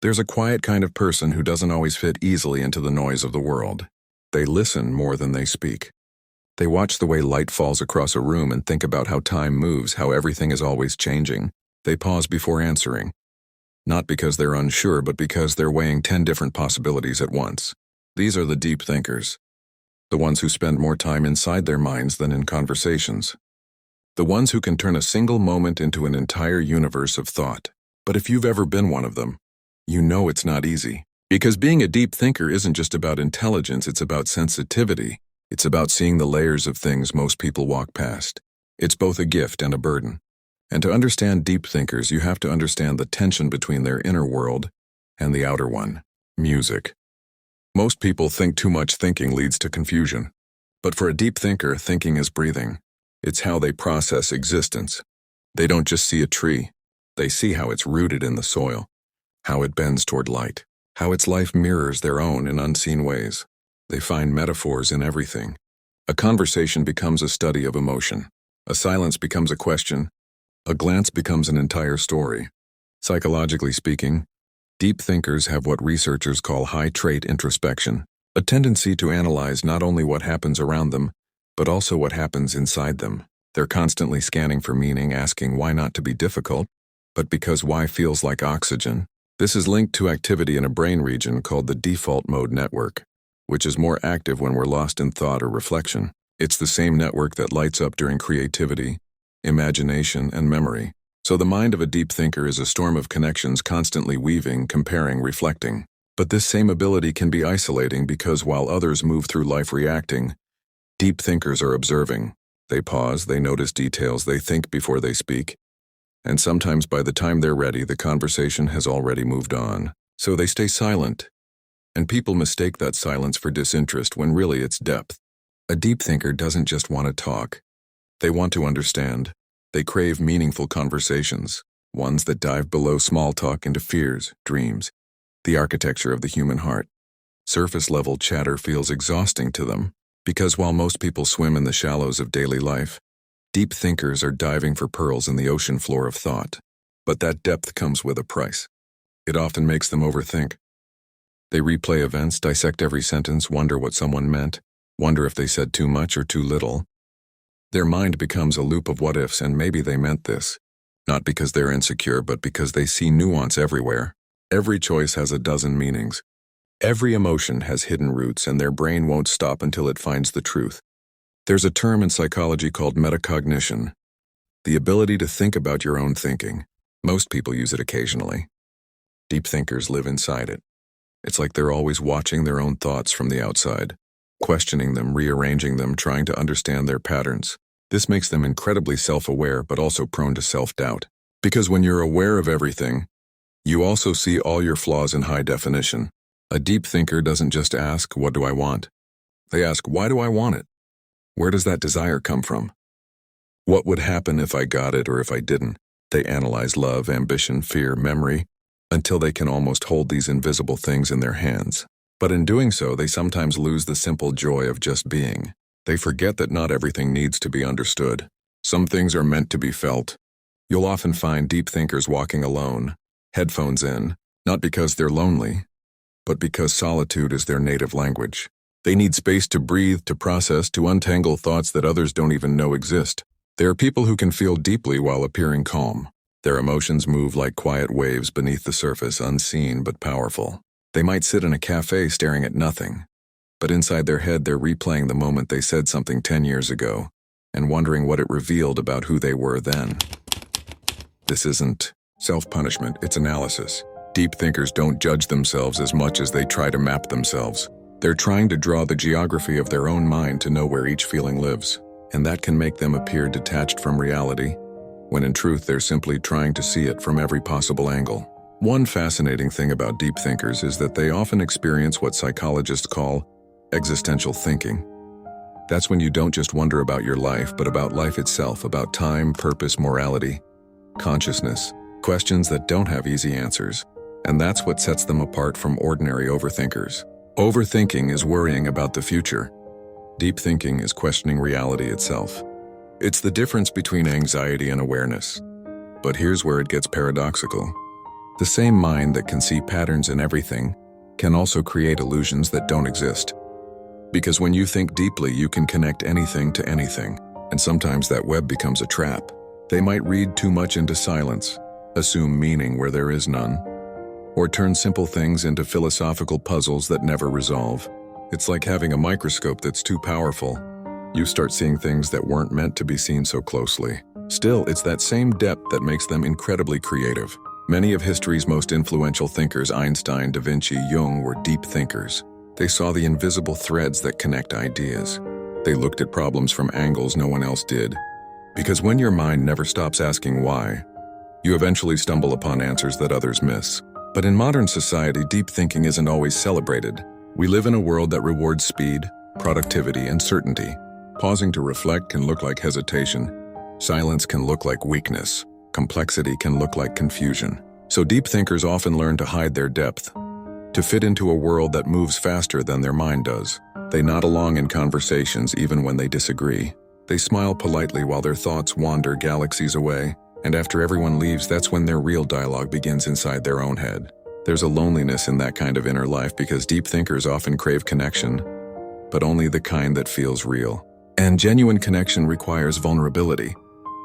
There's a quiet kind of person who doesn't always fit easily into the noise of the world. They listen more than they speak. They watch the way light falls across a room and think about how time moves, how everything is always changing. They pause before answering. Not because they're unsure, but because they're weighing 10 different possibilities at once. These are the deep thinkers. The ones who spend more time inside their minds than in conversations. The ones who can turn a single moment into an entire universe of thought. But if you've ever been one of them, you know it's not easy. Because being a deep thinker isn't just about intelligence, it's about sensitivity. It's about seeing the layers of things most people walk past. It's both a gift and a burden. And to understand deep thinkers, you have to understand the tension between their inner world and the outer one, music. Most people think too much thinking leads to confusion. But for a deep thinker, thinking is breathing. It's how they process existence. They don't just see a tree. They see how it's rooted in the soil, how it bends toward light, how its life mirrors their own in unseen ways. They find metaphors in everything. A conversation becomes a study of emotion. A silence becomes a question. A glance becomes an entire story. Psychologically speaking, deep thinkers have what researchers call high-trait introspection, a tendency to analyze not only what happens around them, but also what happens inside them. They're constantly scanning for meaning, asking why not to be difficult, but because why feels like oxygen. This is linked to activity in a brain region called the default mode network, which is more active when we're lost in thought or reflection. It's the same network that lights up during creativity, imagination, and memory. So the mind of a deep thinker is a storm of connections constantly weaving, comparing, reflecting. But this same ability can be isolating because while others move through life reacting, deep thinkers are observing. They pause, they notice details, they think before they speak. And sometimes by the time they're ready, the conversation has already moved on. So they stay silent. And people mistake that silence for disinterest when really it's depth. A deep thinker doesn't just want to talk. They want to understand. They crave meaningful conversations, ones that dive below small talk into fears, dreams, the architecture of the human heart. Surface-level chatter feels exhausting to them, because while most people swim in the shallows of daily life, deep thinkers are diving for pearls in the ocean floor of thought. But that depth comes with a price. It often makes them overthink. They replay events, dissect every sentence, wonder what someone meant, wonder if they said too much or too little. Their mind becomes a loop of what-ifs, and maybe they meant this. Not because they're insecure, but because they see nuance everywhere. Every choice has a dozen meanings. Every emotion has hidden roots, and their brain won't stop until it finds the truth. There's a term in psychology called meta-cognition, the ability to think about your own thinking. Most people use it occasionally. Deep thinkers live inside it. It's like they're always watching their own thoughts from the outside, questioning them, rearranging them, trying to understand their patterns. This makes them incredibly self-aware, but also prone to self-doubt. Because when you're aware of everything, you also see all your flaws in high definition. A deep thinker doesn't just ask, "What do I want?" They ask, "Why do I want it? Where does that desire come from? What would happen if I got it or if I didn't?" They analyze love, ambition, fear, memory, until they can almost hold these invisible things in their hands. But in doing so, they sometimes lose the simple joy of just being. They forget that not everything needs to be understood. Some things are meant to be felt. You'll often find deep thinkers walking alone, headphones in, not because they're lonely, but because solitude is their native language. They need space to breathe, to process, to untangle thoughts that others don't even know exist. They are people who can feel deeply while appearing calm. Their emotions move like quiet waves beneath the surface, unseen but powerful. They might sit in a cafe staring at nothing, but inside their head they're replaying the moment they said something 10 years ago and wondering what it revealed about who they were then. This isn't self-punishment, it's analysis. Deep thinkers don't judge themselves as much as they try to map themselves. They're trying to draw the geography of their own mind to know where each feeling lives, and that can make them appear detached from reality, when in truth they're simply trying to see it from every possible angle. One fascinating thing about deep thinkers is that they often experience what psychologists call existential thinking. That's when you don't just wonder about your life, but about life itself, about time, purpose, morality, consciousness, questions that don't have easy answers. And that's what sets them apart from ordinary overthinkers. Overthinking is worrying about the future. Deep thinking is questioning reality itself. It's the difference between anxiety and awareness. But here's where it gets paradoxical. The same mind that can see patterns in everything can also create illusions that don't exist. Because when you think deeply, you can connect anything to anything, and sometimes that web becomes a trap. They might read too much into silence, assume meaning where there is none, or turn simple things into philosophical puzzles that never resolve. It's like having a microscope that's too powerful. You start seeing things that weren't meant to be seen so closely. Still, it's that same depth that makes them incredibly creative. Many of history's most influential thinkers, Einstein, Da Vinci, Jung, were deep thinkers. They saw the invisible threads that connect ideas. They looked at problems from angles no one else did. Because when your mind never stops asking why, you eventually stumble upon answers that others miss. But in modern society, deep thinking isn't always celebrated. We live in a world that rewards speed, productivity, and certainty. Pausing to reflect can look like hesitation. Silence can look like weakness. Complexity can look like confusion. So deep thinkers often learn to hide their depth, to fit into a world that moves faster than their mind does. They nod along in conversations even when they disagree. They smile politely while their thoughts wander galaxies away. And after everyone leaves, that's when their real dialogue begins inside their own head. There's a loneliness in that kind of inner life because deep thinkers often crave connection, but only the kind that feels real. And genuine connection requires vulnerability,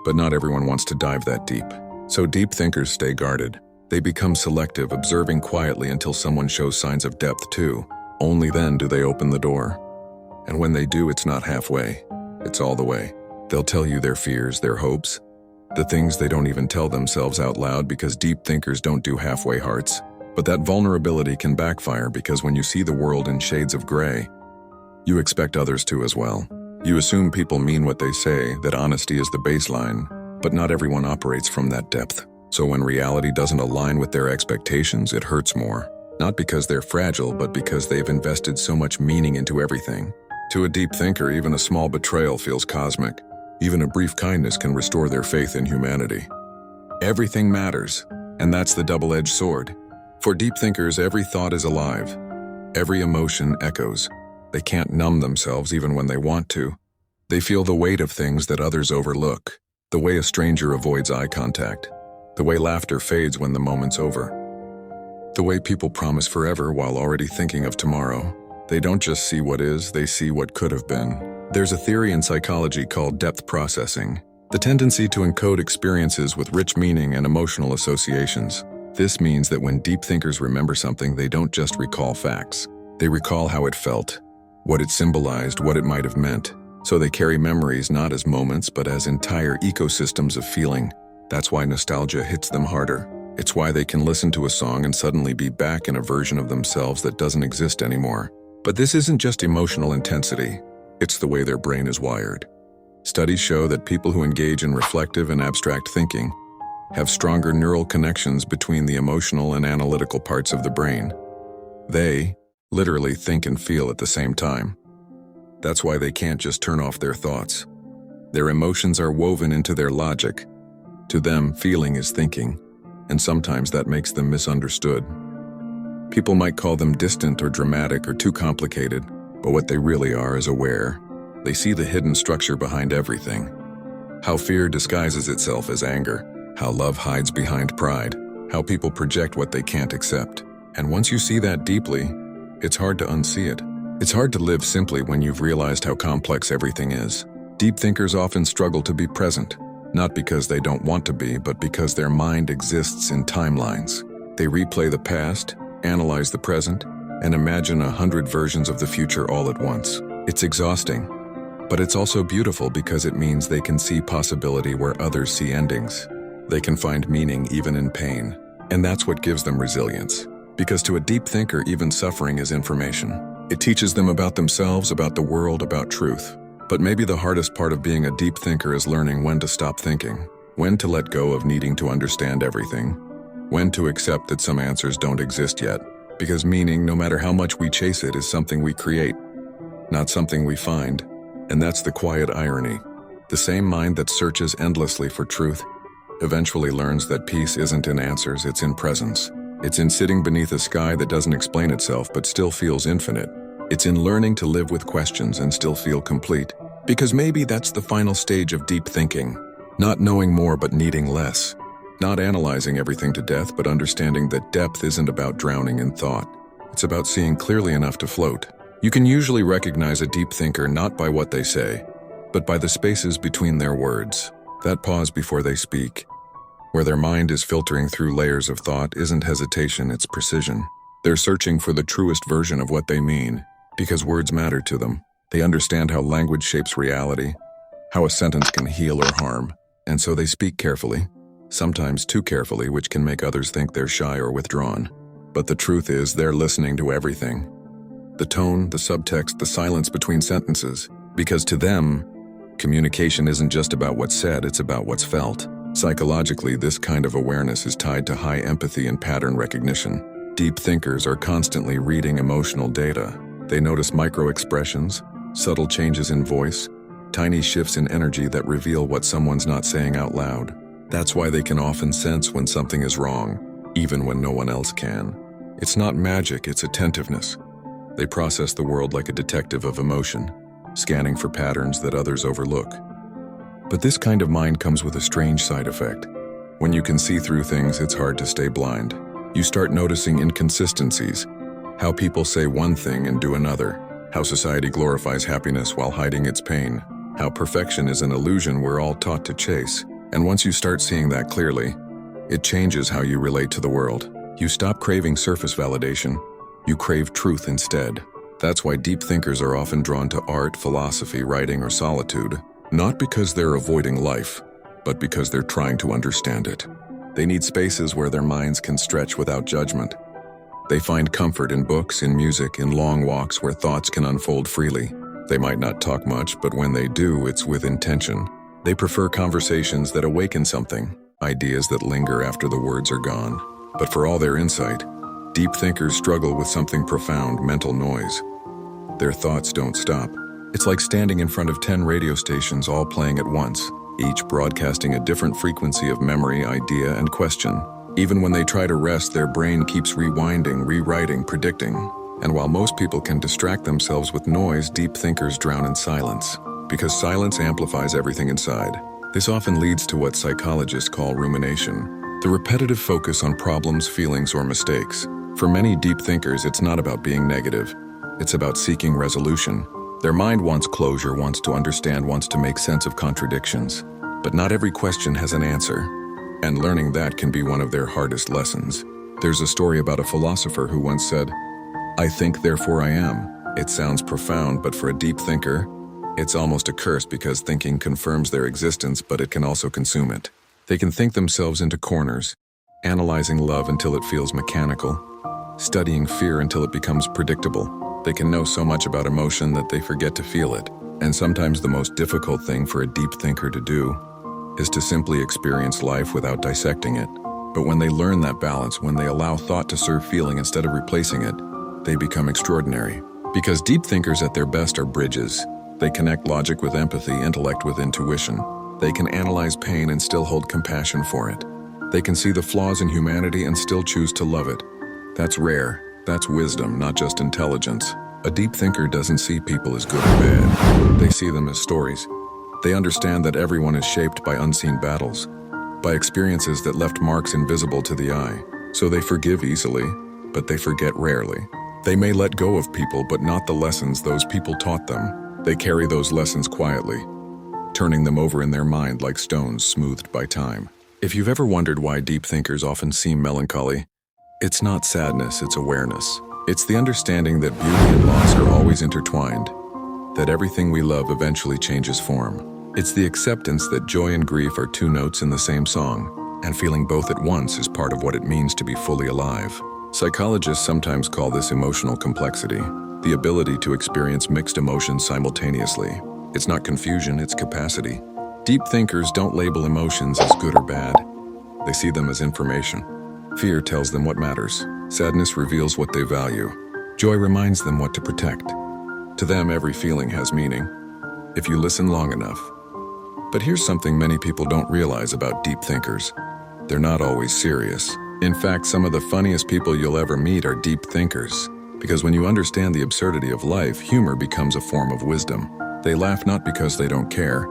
but not everyone wants to dive that deep. So deep thinkers stay guarded. They become selective, observing quietly until someone shows signs of depth too. Only then do they open the door. And when they do, it's not halfway. It's all the way. They'll tell you their fears, their hopes, the things they don't even tell themselves out loud because deep thinkers don't do halfway hearts. But that vulnerability can backfire because when you see the world in shades of gray, you expect others to as well. You assume people mean what they say, that honesty is the baseline, but not everyone operates from that depth. So when reality doesn't align with their expectations, it hurts more. Not because they're fragile, but because they've invested so much meaning into everything. To a deep thinker, even a small betrayal feels cosmic. Even a brief kindness can restore their faith in humanity. Everything matters, and that's the double-edged sword. For deep thinkers, every thought is alive. Every emotion echoes. They can't numb themselves even when they want to. They feel the weight of things that others overlook. The way a stranger avoids eye contact. The way laughter fades when the moment's over. The way people promise forever while already thinking of tomorrow. They don't just see what is, they see what could have been. There's a theory in psychology called depth processing, the tendency to encode experiences with rich meaning and emotional associations. This means that when deep thinkers remember something, they don't just recall facts. They recall how it felt, what it symbolized, what it might have meant. So they carry memories not as moments, but as entire ecosystems of feeling. That's why nostalgia hits them harder. It's why they can listen to a song and suddenly be back in a version of themselves that doesn't exist anymore. But this isn't just emotional intensity. It's the way their brain is wired. Studies show that people who engage in reflective and abstract thinking have stronger neural connections between the emotional and analytical parts of the brain. They literally think and feel at the same time. That's why they can't just turn off their thoughts. Their emotions are woven into their logic. To them, feeling is thinking, and sometimes that makes them misunderstood. People might call them distant or dramatic or too complicated, but what they really are is aware. They see the hidden structure behind everything. How fear disguises itself as anger, how love hides behind pride, how people project what they can't accept. And once you see that deeply, it's hard to unsee it. It's hard to live simply when you've realized how complex everything is. Deep thinkers often struggle to be present, not because they don't want to be, but because their mind exists in timelines. They replay the past, analyze the present, and imagine 100 versions of the future all at once. It's exhausting, but it's also beautiful because it means they can see possibility where others see endings. They can find meaning even in pain, and that's what gives them resilience. Because to a deep thinker, even suffering is information. It teaches them about themselves, about the world, about truth. But maybe the hardest part of being a deep thinker is learning when to stop thinking, when to let go of needing to understand everything, when to accept that some answers don't exist yet. Because meaning, no matter how much we chase it, is something we create, not something we find. And that's the quiet irony. The same mind that searches endlessly for truth eventually learns that peace isn't in answers, it's in presence. It's in sitting beneath a sky that doesn't explain itself but still feels infinite. It's in learning to live with questions and still feel complete. Because maybe that's the final stage of deep thinking. Not knowing more but needing less. Not analyzing everything to death, but understanding that depth isn't about drowning in thought. It's about seeing clearly enough to float. You can usually recognize a deep thinker not by what they say, but by the spaces between their words. That pause before they speak, where their mind is filtering through layers of thought, isn't hesitation, it's precision. They're searching for the truest version of what they mean, because words matter to them. They understand how language shapes reality, how a sentence can heal or harm, and so they speak carefully, sometimes too carefully, which can make others think they're shy or withdrawn. But the truth is, they're listening to everything. The tone, the subtext, the silence between sentences. Because to them, communication isn't just about what's said, it's about what's felt. Psychologically, this kind of awareness is tied to high empathy and pattern recognition. Deep thinkers are constantly reading emotional data. They notice micro-expressions, subtle changes in voice, tiny shifts in energy that reveal what someone's not saying out loud. That's why they can often sense when something is wrong, even when no one else can. It's not magic, it's attentiveness. They process the world like a detective of emotion, scanning for patterns that others overlook. But this kind of mind comes with a strange side effect. When you can see through things, it's hard to stay blind. You start noticing inconsistencies, how people say one thing and do another, how society glorifies happiness while hiding its pain, how perfection is an illusion we're all taught to chase. And once you start seeing that clearly, it changes how you relate to the world. You stop craving surface validation, you crave truth instead. That's why deep thinkers are often drawn to art, philosophy, writing, or solitude. Not because they're avoiding life, but because they're trying to understand it. They need spaces where their minds can stretch without judgment. They find comfort in books, in music, in long walks where thoughts can unfold freely. They might not talk much, but when they do, it's with intention. They prefer conversations that awaken something, ideas that linger after the words are gone. But for all their insight, deep thinkers struggle with something profound: mental noise. Their thoughts don't stop. It's like standing in front of 10 radio stations all playing at once, each broadcasting a different frequency of memory, idea, and question. Even when they try to rest, their brain keeps rewinding, rewriting, predicting. And while most people can distract themselves with noise, deep thinkers drown in silence. Because silence amplifies everything inside. This often leads to what psychologists call rumination, the repetitive focus on problems, feelings, or mistakes. For many deep thinkers, it's not about being negative. It's about seeking resolution. Their mind wants closure, wants to understand, wants to make sense of contradictions. But not every question has an answer, and learning that can be one of their hardest lessons. There's a story about a philosopher who once said, "I think, therefore I am." It sounds profound, but for a deep thinker, it's almost a curse because thinking confirms their existence, but it can also consume it. They can think themselves into corners, analyzing love until it feels mechanical, studying fear until it becomes predictable. They can know so much about emotion that they forget to feel it. And sometimes the most difficult thing for a deep thinker to do is to simply experience life without dissecting it. But when they learn that balance, when they allow thought to serve feeling instead of replacing it, they become extraordinary. Because deep thinkers at their best are bridges. They connect logic with empathy, intellect with intuition. They can analyze pain and still hold compassion for it. They can see the flaws in humanity and still choose to love it. That's rare. That's wisdom, not just intelligence. A deep thinker doesn't see people as good or bad. They see them as stories. They understand that everyone is shaped by unseen battles, by experiences that left marks invisible to the eye. So they forgive easily, but they forget rarely. They may let go of people, but not the lessons those people taught them. They carry those lessons quietly, turning them over in their mind like stones smoothed by time. If you've ever wondered why deep thinkers often seem melancholy, it's not sadness, it's awareness. It's the understanding that beauty and loss are always intertwined, that everything we love eventually changes form. It's the acceptance that joy and grief are two notes in the same song, and feeling both at once is part of what it means to be fully alive. Psychologists sometimes call this emotional complexity, the ability to experience mixed emotions simultaneously. It's not confusion, it's capacity. Deep thinkers don't label emotions as good or bad. They see them as information. Fear tells them what matters. Sadness reveals what they value. Joy reminds them what to protect. To them, every feeling has meaning, if you listen long enough. But here's something many people don't realize about deep thinkers. They're not always serious. In fact, some of the funniest people you'll ever meet are deep thinkers. Because when you understand the absurdity of life, humor becomes a form of wisdom. They laugh not because they don't care,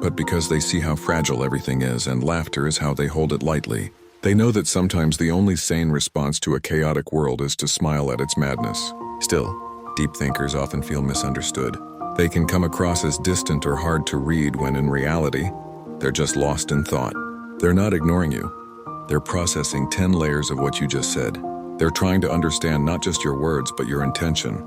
but because they see how fragile everything is, and laughter is how they hold it lightly. They know that sometimes the only sane response to a chaotic world is to smile at its madness. Still, deep thinkers often feel misunderstood. They can come across as distant or hard to read when in reality, they're just lost in thought. They're not ignoring you. They're processing 10 layers of what you just said. They're trying to understand not just your words, but your intention,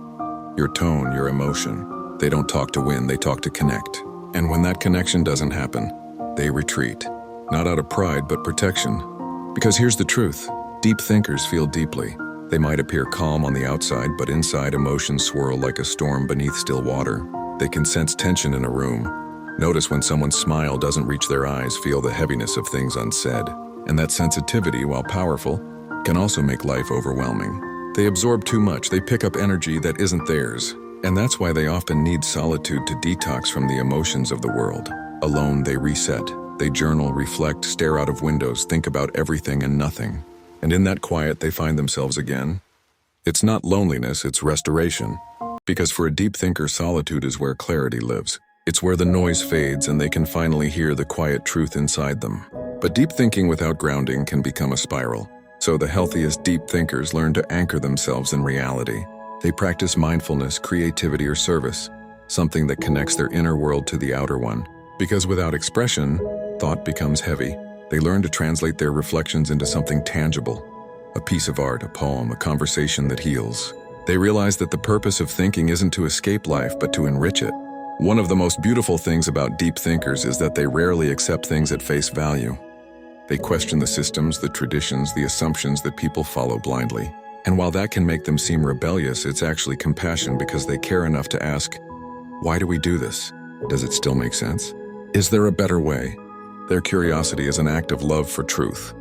your tone, your emotion. They don't talk to win, they talk to connect. And when that connection doesn't happen, they retreat. Not out of pride, but protection. Because here's the truth. Deep thinkers feel deeply. They might appear calm on the outside, but inside emotions swirl like a storm beneath still water. They can sense tension in a room. Notice when someone's smile doesn't reach their eyes, feel the heaviness of things unsaid. And that sensitivity, while powerful, can also make life overwhelming. They absorb too much, they pick up energy that isn't theirs. And that's why they often need solitude to detox from the emotions of the world. Alone, they reset. They journal, reflect, stare out of windows, think about everything and nothing. And in that quiet, they find themselves again. It's not loneliness, it's restoration. Because for a deep thinker, solitude is where clarity lives. It's where the noise fades and they can finally hear the quiet truth inside them. But deep thinking without grounding can become a spiral. So the healthiest deep thinkers learn to anchor themselves in reality. They practice mindfulness, creativity, or service, something that connects their inner world to the outer one. Because without expression, thought becomes heavy. They learn to translate their reflections into something tangible, a piece of art, a poem, a conversation that heals. They realize that the purpose of thinking isn't to escape life, but to enrich it. One of the most beautiful things about deep thinkers is that they rarely accept things at face value. They question the systems, the traditions, the assumptions that people follow blindly. And while that can make them seem rebellious, it's actually compassion because they care enough to ask, why do we do this? Does it still make sense? Is there a better way? Their curiosity is an act of love for truth.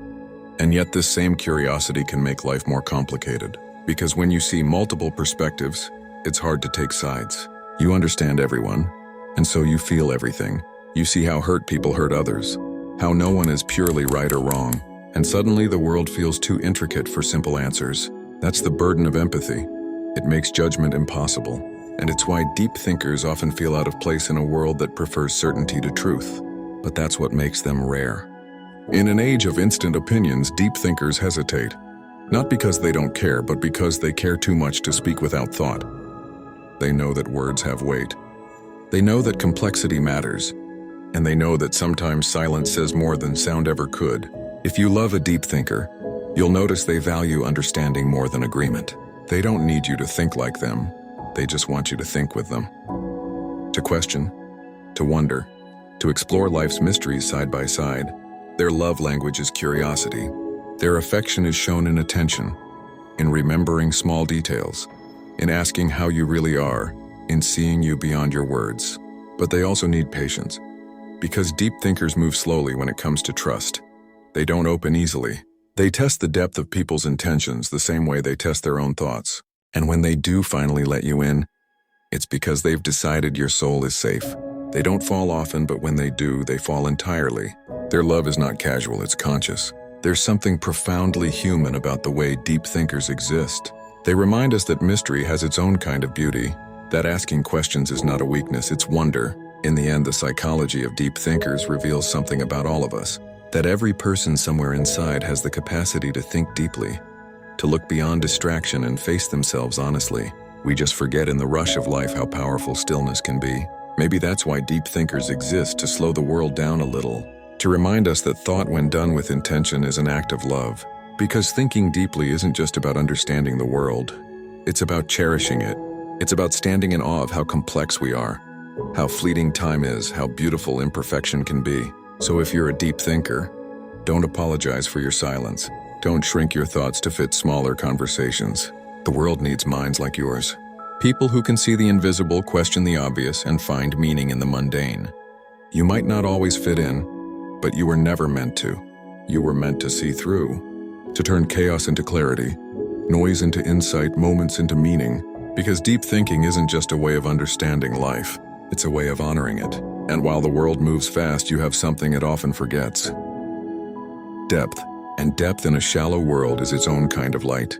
And yet this same curiosity can make life more complicated. Because when you see multiple perspectives, it's hard to take sides. You understand everyone, and so you feel everything. You see how hurt people hurt others, how no one is purely right or wrong, and suddenly the world feels too intricate for simple answers. That's the burden of empathy. It makes judgment impossible, and it's why deep thinkers often feel out of place in a world that prefers certainty to truth. But that's what makes them rare. In an age of instant opinions, deep thinkers hesitate. Not because they don't care, but because they care too much to speak without thought. They know that words have weight. They know that complexity matters. And they know that sometimes silence says more than sound ever could. If you love a deep thinker, you'll notice they value understanding more than agreement. They don't need you to think like them. They just want you to think with them. To question, to wonder, to explore life's mysteries side by side. Their love language is curiosity. Their affection is shown in attention, in remembering small details, in asking how you really are, in seeing you beyond your words. But they also need patience, because deep thinkers move slowly when it comes to trust. They don't open easily. They test the depth of people's intentions the same way they test their own thoughts. And when they do finally let you in, it's because they've decided your soul is safe. They don't fall often, but when they do, they fall entirely. Their love is not casual, it's conscious. There's something profoundly human about the way deep thinkers exist. They remind us that mystery has its own kind of beauty, that asking questions is not a weakness, it's wonder. In the end, the psychology of deep thinkers reveals something about all of us, that every person somewhere inside has the capacity to think deeply, to look beyond distraction and face themselves honestly. We just forget in the rush of life how powerful stillness can be. Maybe that's why deep thinkers exist, to slow the world down a little, to remind us that thought, when done with intention, is an act of love. Because thinking deeply isn't just about understanding the world. It's about cherishing it. It's about standing in awe of how complex we are, how fleeting time is, how beautiful imperfection can be. So if you're a deep thinker, don't apologize for your silence. Don't shrink your thoughts to fit smaller conversations. The world needs minds like yours. People who can see the invisible, question the obvious, and find meaning in the mundane. You might not always fit in, but you were never meant to. You were meant to see through, to turn chaos into clarity, noise into insight, moments into meaning. Because deep thinking isn't just a way of understanding life, it's a way of honoring it. And while the world moves fast, you have something it often forgets. Depth. And depth in a shallow world is its own kind of light.